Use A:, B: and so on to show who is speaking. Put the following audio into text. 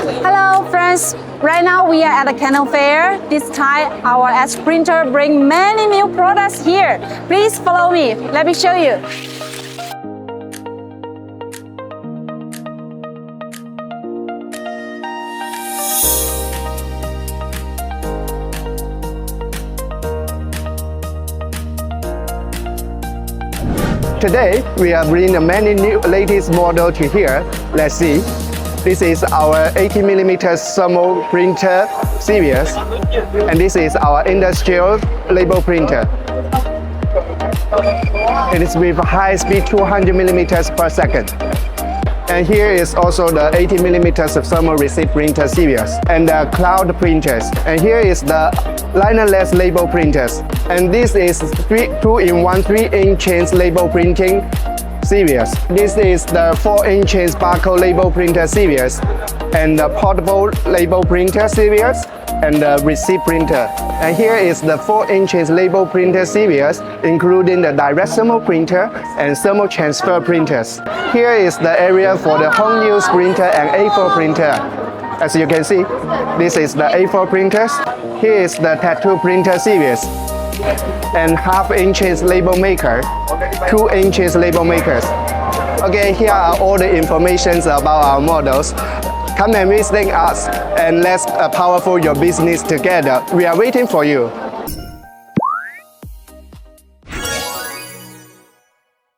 A: Hello friends, right now we are at the Canton fair. This time our Xprinter bring many new products here. Please follow me, let me show you.
B: Today, we are bringing many new latest model to here. Let's see. This is our 80mm thermal printer series, and this is our industrial label printer. It is with high speed 200mm per second. And here is also the 80mm thermal receipt printer series and the cloud printers. And here is the linerless label printers. And this is 2-in-1 3-inch label printing series. This is the 4-inch barcode label printer series and the portable label printer series and the receipt printer. And here is the 4-inch label printer series, including the direct thermal printer and thermal transfer printers. Here is the area for the home use printer and A4 printer. As you can see, this is the A4 printers. Here is the tattoo printer series and half-inch label maker, 2-inch label makers. Okay, here are all the information about our models. Come and visit us and let's powerful your business together. We are waiting for you.